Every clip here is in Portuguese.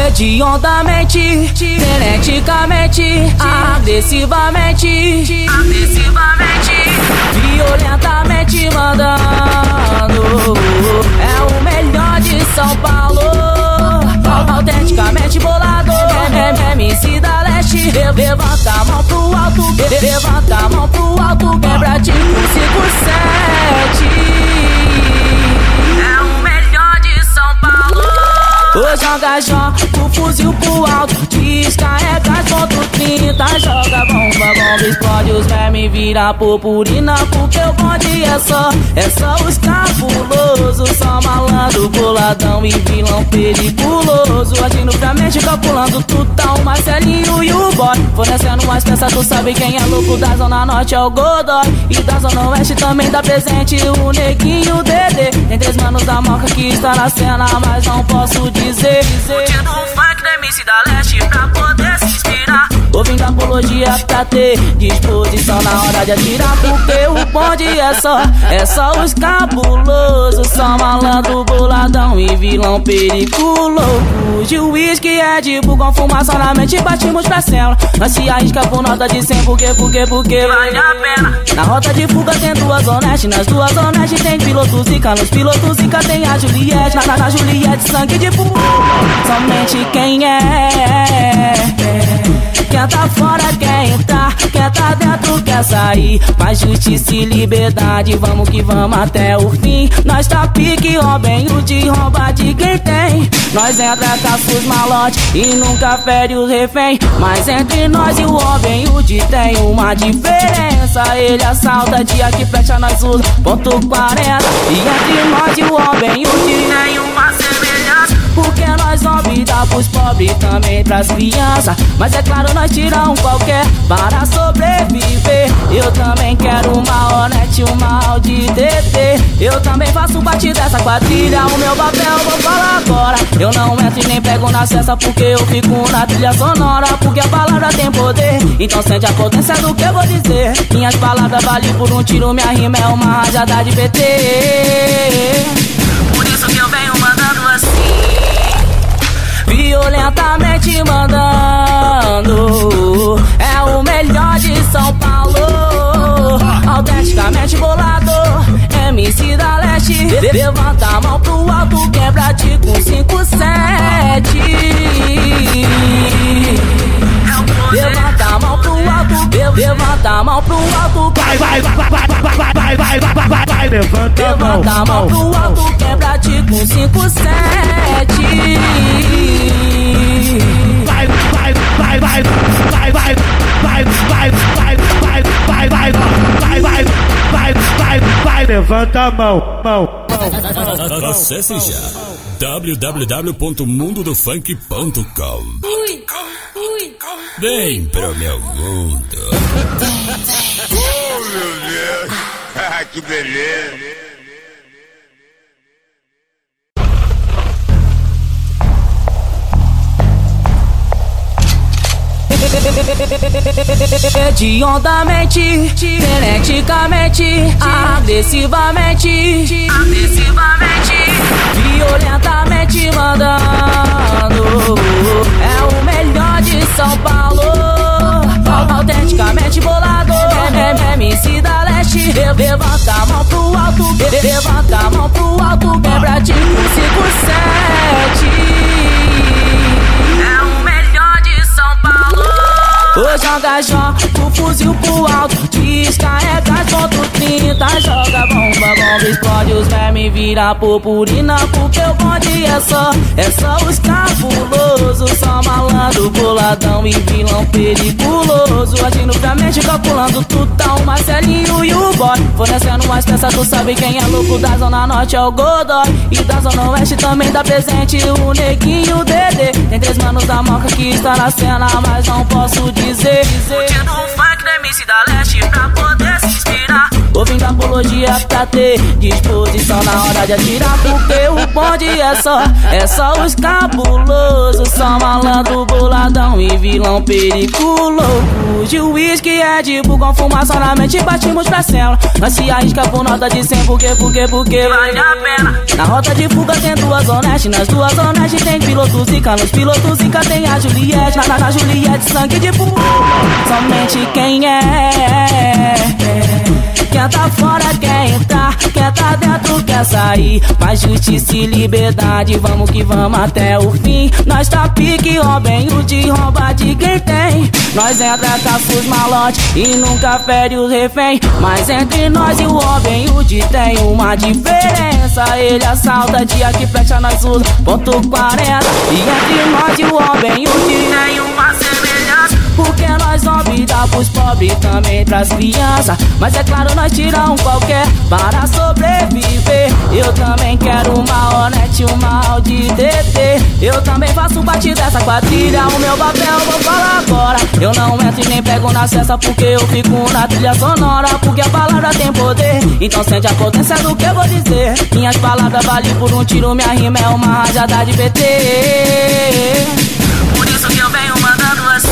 Hediondamente, freneticamente, agressivamente, violentamente mandando. É o melhor de São Paulo, autenticamente bolado. MC da Leste, levanta a mão pro alto, levanta a mão pro alto, quebra de 5-7. É o melhor de São Paulo. Joga o fuzil pro alto, descarrega as .30, joga bomba, explode os vermes, vira purpurina, porque o bonde é só os cabulosos, só malandro, boladão e vilão periculoso, agindo friamente, calculando tudo, tá o Marcelinho e o boy, fornecendo mais peças, tu sabe quem é louco da Zona Norte é o Godoy, e da Zona Oeste também dá presente o Neguinho, o Dedê, tem 3 manos da Moca que está na cena, mas não posso dizer. Curtindo o funk da MC da Leste pra poder se inspirar, ouvindo apologia pra ter disposição na hora de atirar, porque o bonde é só os cabulosos, só malandro, boladão e vilão periculoso. De uísque é de com fumaça na mente, batimos pra cela, nós se arrisca por nota de 100, porque vale a pena. Na rota de fuga tem 2 honestas, nas 2 honestas tem piloto zica, nos pilotos zica tem a Juliette, na Juliette sangue de fogo. Somente quem quer tá fora, quer entrar, quer tá dentro, quer sair. Mas justiça e liberdade, vamos que vamos até o fim. Nós tá pique, Robin Hood, rouba de quem tem. Nós entra, caça os malotes e nunca fere os refém. Mas entre nós e o Robin Hood tem uma diferença. Ele assalta, dia que fecha nós usa .40. E entre nós e o Robin Hood tem uma semelhança, porque nós vamos dar pros pobres também pras crianças. Mas é claro, nós tiramos qualquer para sobreviver. Eu também quero uma Hornet, uma Audi TT. Eu também faço parte dessa quadrilha, o meu papel vou falar agora. Eu não entro e nem pego na cesta, porque eu fico na trilha sonora, porque a palavra tem poder, então sente a potência do que eu vou dizer. Minhas palavras valem por um tiro, minha rima é uma rajada de PT. Por isso que eu venho mandando assim, violentamente mandando. É o melhor de São Paulo, autenticamente bolado. MC da Leste, levanta a mão pro alto, quebra de 5-7. Levanta a mão pro alto, levanta a mão pro alto. Vai, levanta a mão pro alto, quebra de 5-7. Vai, levanta a mão. Acesse já www.mundodofunk.com. Vem pro meu mundo. Oh, meu Deus. Que beleza. Hediondamente, freneticamente, agressivamente, violentamente mandando. É o melhor de São Paulo, autenticamente bolado. MC da Leste, levanta a mão pro alto, levanta a mão pro alto, quebra de 5-7. É o melhor de São Paulo. Joga o fuzil pro alto, descarrega as .30, joga bomba, explode os vermes, vira purpurina, porque o bonde é só os cabulosos, só malandro, boladão e vilão periculoso, agindo friamente, calculando tudo, tá o Marcelinho e o boy, fornecendo mais peças, tu sabe quem é louco da Zona Norte é o Godoy, e da Zona Oeste também dá presente o Neguinho, o Dedê, tem 3 manos da Moca que está na cena, mas não posso dizer. Curtindo o funk da MC da Leste pra poder se inspirar, ouvindo a apologia pra ter disposição na hora de atirar, porque o bonde é só os cabulosos, só malandro, boladão e vilão periculoso. Juiz que é de com fumaça na mente, batimos pra cela. Nós se arrisca por nota de 100, porque vale a pena. Na rota de fuga tem duas honestas, nas duas honestas tem piloto zica, nos pilotos zica tem a Juliette, na Juliette sangue de fogo. Somente quem quem tá fora quer entrar, quem tá dentro quer sair. Mas justiça e liberdade, vamos que vamos até o fim. Nós tá pique, Robin Hood, rouba de quem tem. Nós entra, caça os malotes e nunca fere os refém. Mas entre nós e o Robin Hood tem uma diferença. Ele assalta, dia que fecha nós usa ponto 40. E entre nós e o Robin Hood tem uma semelhança, porque nós não dá pros pobres, também pras crianças. Mas é claro, nós tiramos qualquer para sobreviver. Eu também quero uma Hornet, uma Audi TT. Eu também faço parte dessa quadrilha, o meu papel vou falar agora. Eu não entro e nem pego na cesta, porque eu fico na trilha sonora. Porque a palavra tem poder, então sente a potência do que eu vou dizer. Minhas palavras valem por um tiro, minha rima é uma rajada de PT. Por isso que eu venho mandando assim,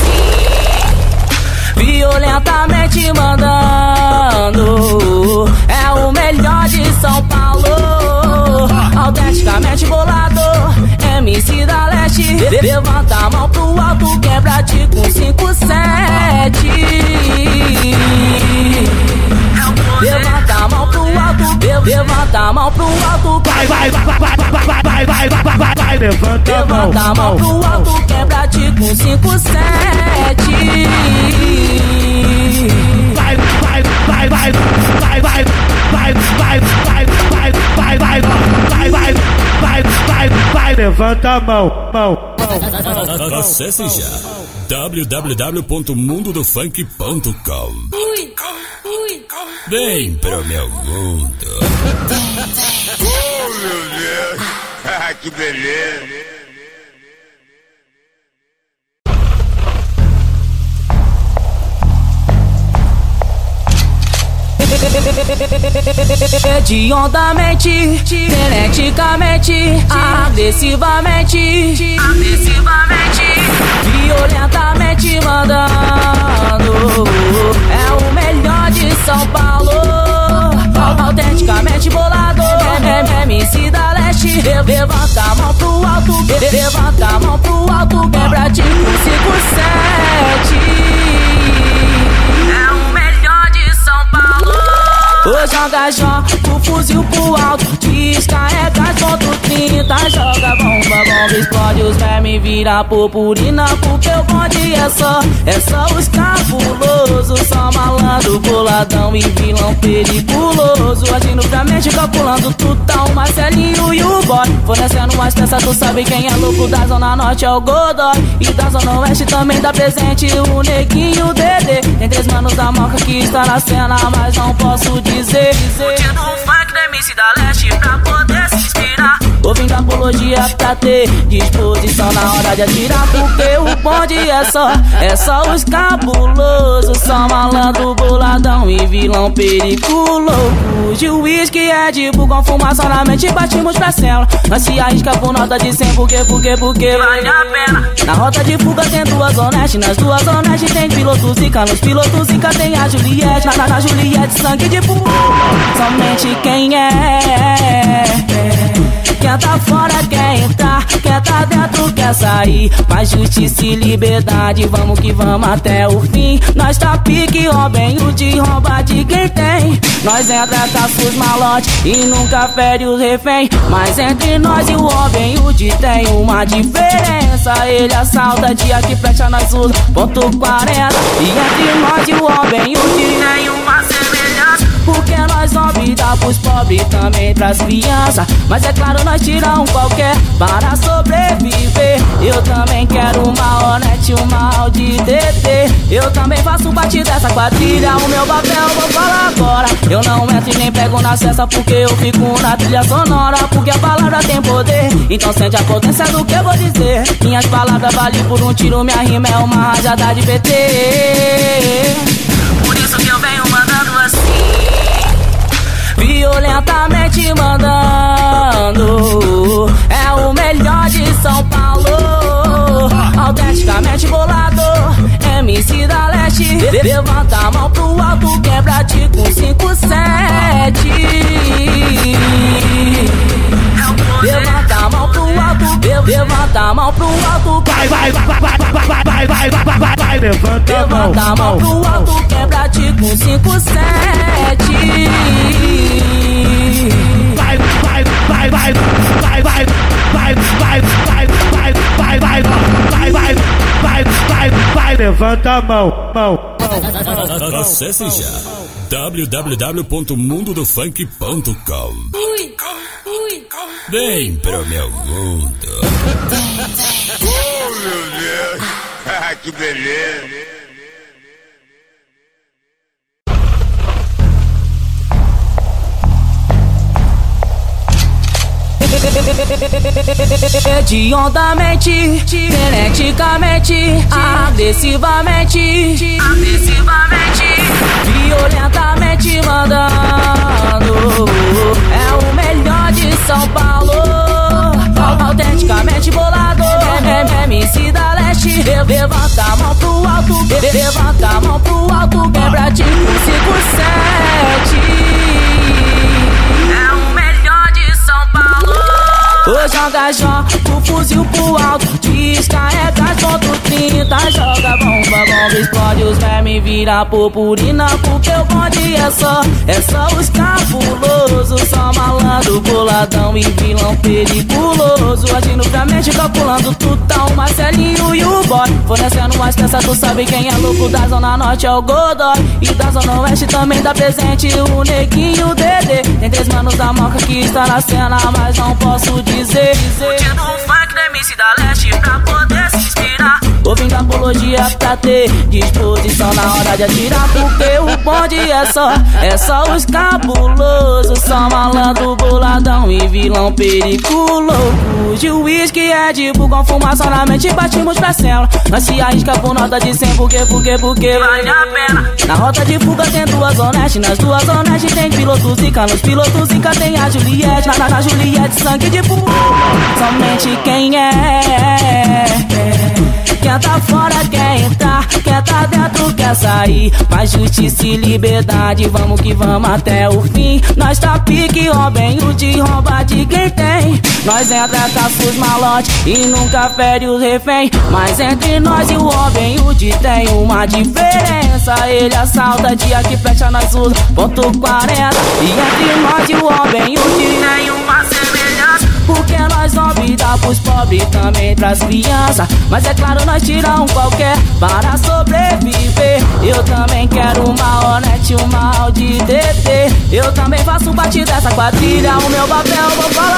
violentamente mandando. É o melhor de São Paulo, autenticamente bolado, MC da Leste. Levanta a mão pro alto, quebra-te com 5-7. Levanta a mão pro alto, levanta a mão pro alto. Vai, levanta a mão pro alto, quebra-te com 5-7. Vai, levanta a mão. Acesse já www.mundodofunk.com. Vem pro meu mundo. Oh, meu Deus. Que beleza. Hediondamente, geneticamente, agressivamente, violentamente mandando. É o melhor de São Paulo, autenticamente bolado, MC da Leste. Levanta a mão pro alto, levanta a mão pro alto, quebra-te com 5-7. É o melhor de São Paulo. Hoje joga o fuzil pro alto, descarrega ponto 30, joga bomba, explode os vermes, vira purpurina, porque o bonde é só os cabulosos, só malandro, boladão e vilão periculoso, agindo pra mente, calculando tudo, tá o Marcelinho e o boy, fornecendo umas peças, tu sabe quem é louco da Zona Norte é o Godoy, e da Zona Oeste também dá presente o Neguinho, o Dedê, tem 3 manos da Moca que está na cena, mas não posso dizer. Curtindo o funk da MC da Leste pra poder se inspirar, ouvindo apologia pra ter disposição na hora de atirar, porque o bonde é só os cabulosos, só malandro, boladão e vilão periculoso. Juiz que é de com fumaça na mente, batimos pra cela. Nós se arrisca por nota de 100, porque vale a pena. Na rota de fuga tem duas honestas, nas duas honestas tem piloto zica, nos pilotos zica tem a Juliette, na Juliette sangue de fogo. Somente quem quem tá fora quer entrar, quem tá dentro quer sair. Mas justiça e liberdade, vamos que vamos até o fim. Nós tá pique, Robin Hood, rouba de quem tem. Nós entra, caça os malotes e nunca fere os refém. Mas entre nós e o Robin Hood tem uma diferença. Ele assalta, dia que fecha nós usa ponto 40. E entre nós e o Robin Hood tem uma semelhança, porque nós não dá pros pobres, também pras crianças. Mas é claro, nós tiramos qualquer para sobreviver. Eu também quero uma Hornet, uma Audi TT. Eu também faço parte dessa quadrilha, o meu papel vou falar agora. Eu não entro e nem pego na cesta, porque eu fico na trilha sonora. Porque a palavra tem poder, então sente a potência do que eu vou dizer. Minhas palavras valem por um tiro, minha rima é uma rajada de PT. Por isso que eu venho mandando assim, violentamente mandando. É o melhor de São Paulo, autenticamente bolado, MC da Leste. Levanta a mão pro alto, quebra-te com 5-7. Levanta a mão pro alto, levanta a mão pro alto. Vai, levanta a mão pro alto, quebra-te com 5-7. Vai, levanta a mão. Acesse já www.mundodofunk.com. Vem pro meu mundo. Oh, meu Deus. Que beleza. Hediondamente, geneticamente, agressivamente, violentamente mandando. É o melhor de São Paulo, autenticamente bolado, MC da Leste. Levanta a mão pro alto, levanta a mão pro alto, quebra-te com 5-7. É o melhor de São Paulo. Ô joga o fuzil pro alto, descarrega ponto 30, joga bomba, explode os vermes, vira purpurina, porque o bonde é só os cabulosos, só malandro, boladão e vilão periculoso, agindo pra mente, calculando tutão, Marcelinho e o boy, fornecendo as peças, tu sabe quem é louco da Zona Norte é o Godoy, e da Zona Oeste também dá presente o Neguinho, o Dedê, tem 3 manos da Moca que está na cena, mas não posso dizer. Curtindo o funk da MC da Leste pra poder se inspirar, ouvindo apologia pra ter disposição na hora de atirar, porque o bonde é só os cabulosos, só malandro, boladão e vilão periculoso. De uísque é de com fumaça na mente, partimos pra cela. Nós se arrisca por nota de 100, porque vale a pena. Na rota de fuga tem 2 honestas, nas 2 honestas tem piloto zica, nos pilotos zica tem a Juliette, na Juliette sangue de fogo. Somente quem quer tá fora, quer entrar, quer tá dentro, quer sair. Mas justiça e liberdade, vamos que vamos até o fim. Nós tá pique, Robin Hood, rouba de quem tem. Nós entra, caça os malotes e nunca fere os refém. Mas entre nós e o Robin Hood tem uma diferença. Ele assalta, dia que fecha nós usa ponto 40. E entre nós e o Robin Hood tem uma semelhança, porque nós não vida pros pobres, também pras crianças. Mas é claro, nós tira qualquer para sobreviver. Eu também quero uma Hornet, uma Audi TT. Eu também faço parte dessa quadrilha, o meu papel vou falar